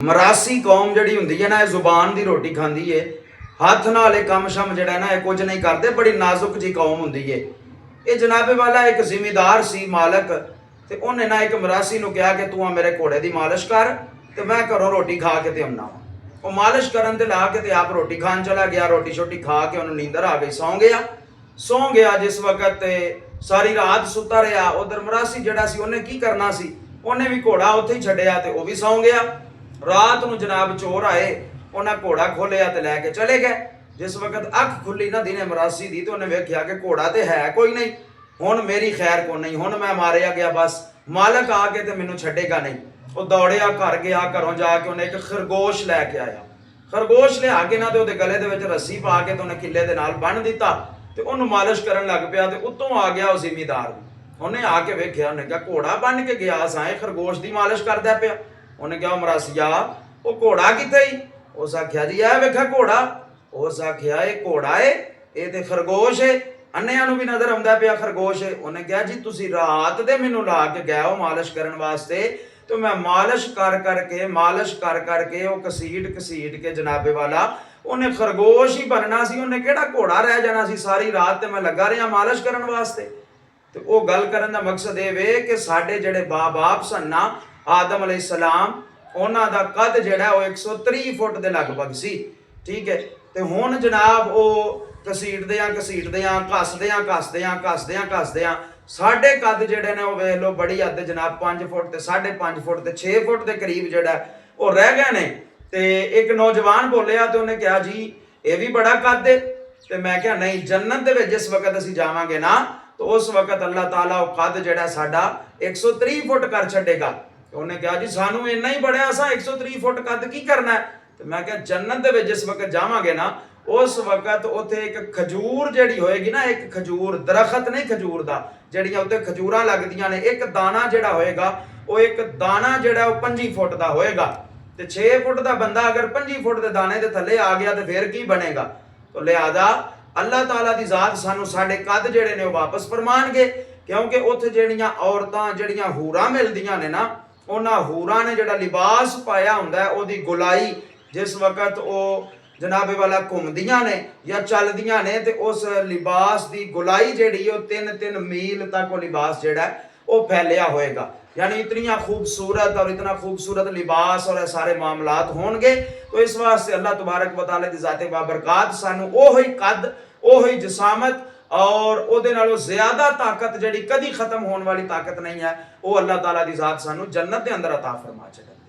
मरासी कौम जिहड़ी हुंदी है ना, जुबान की रोटी खाती है, हथ नाल कम शम जिहड़ा ना कुछ नहीं करते, बड़ी नाजुक जी कौम हुंदी है। ये जनाबे वाला एक जिमीदार सी मालक, ते उन्हें ना एक मरासी नूं कहा कि तू मेरे घोड़े की मालिश कर ते मैं घरों रोटी खा के ते आउणा। वो मालिश करन ते ला के ते आप रोटी खान चला गया। रोटी शोटी खा के उन्होंने नींदर आ गई, सौ गया। जिस वक्त सारी रात सुता रहा, उधर मरासी जिहड़ा सी उन्हें की करना सी, उन्हें भी घोड़ा उत्थे ही छड्डिया ते वो भी सौ गया। रात नूं जनाब चोर आए, उन्हें घोड़ा खोलिया तो लैके चले गए। जिस वक्त अख खुली ना दिने मरासी दी, तो उन्हें वेख्या कि घोड़ा तो है कोई नहीं, हुण मेरी खैर को नहीं, हुण मैं मारिया गया, बस मालक आके तो मैनू छड्डेगा नहीं। वो दौड़िया घर गया, घरों जाके उन्हें एक खरगोश लैके आया। खरगोश लिया के ना तो गले दे विच रस्सी पा के तो उन्हें किले दे नाल बन दिता ते उन्होंने मालिश करन लग पिया। ते उत्तों आ गया उस जिमीदार, उन्हें आके वेख्या, उन्हें कहा घोड़ा बन के गया साए, खरगोश की मालिश करदा पिया। उन्हें कहा मरासिया वो घोड़ा किते ही? उस आख्या जी यह वेखा घोड़ा। उस आख्या ये घोड़ा है, ये तो खरगोश है, अन्नियां नूं भी नजर आउंदा पिया खरगोश है। उन्हें कहा जी तुसी रात दे मैनू ला के गए हो मालिश करन वास्ते, तो मैं मालिश कर करके वो घसीट के जनाबे वाला उन्हें खरगोश ही बनना सी, उन्हें केड़ा घोड़ा रह जाना सी। सारी रात ते मैं लगा रहा मालिश करन वास्ते। तो वो गल करन दा मकसद ये वे कि साडे जेड़े बाप सन ना, आदम अलैहिस्सलाम, उन्हां दा कद जिहड़ा वो 130 फुट दे लगभग सी। ठीक है, तो हुण जनाब वो घसीटदियां घसदियां साढ़े कद जिहड़े ने वो वेख लो, बड़ी हद जनाब 5 फुट ते 5.5 फुट ते 6 फुट के करीब जिहड़ा वो रह गए ने। ते एक नौजवान बोलिया तो उन्हें कहा जी ये भी बड़ा कद है। तो मैं क्या नहीं, जन्नत दे विच जिस वक्त असीं जावांगे ना, तो उस वक्त अल्लाह ताला वो कद जिहड़ा साडा 130 फुट कर छड्डेगा। तो उन्हें कहा जी सानू इन्ना ही बड़िया, असां 130 फुट कद की करना है? तो मैं क्या जन्नत दे विच जिस वक्त जावांगे ना, उस वक्त उत्थे एक खजूर जिहड़ी होएगी ना, एक खजूर दरखत नहीं खजूर दा, जिहड़ियां उत्ते खजूरां लगदियां ने, एक दाना जिहड़ा होएगा वो एक दाना जिहड़ा वो 25 फुट दा होएगा। ते 6 फुट दा बंदा अगर 25 फुट दे दाने दे थल्ले आ गया तो फिर की बनेगा? तो लिहाजा अल्लाह ताला दी जात सानू साडे कद जिहड़े ने वापस फरमाणगे, क्योंकि उत्थे जिहड़ियां औरतां जिहड़ियां हूरां मिलदियां ने ना, उन्हां हूरां ने जिहड़ा लिबास पाया हुंदा है, ओहदी गुलाई जिस वक्त वो जनाबे वाला घूमदियां ने या चलदियां ने, ते उस लिबास की गुलाई जिहड़ी है 3-3 मील तक वो लिबास जिहड़ा है वो फैलिया होएगा। यानी इतनी खूबसूरत और इतना खूबसूरत लिबास और सारे मामलात होंगे। तो इस वास्ते अल्लाह तबारक व तआला दी ज़ाते बाबरकात सानू ओही कद, ओही जसामत और उहदे नालों ज़्यादा ताकत जिहड़ी कदी खत्म होने वाली ताकत नहीं है, वो अल्लाह ताला दी ज़ात सानू जन्नत दे अंदर अता फरमा छड़े।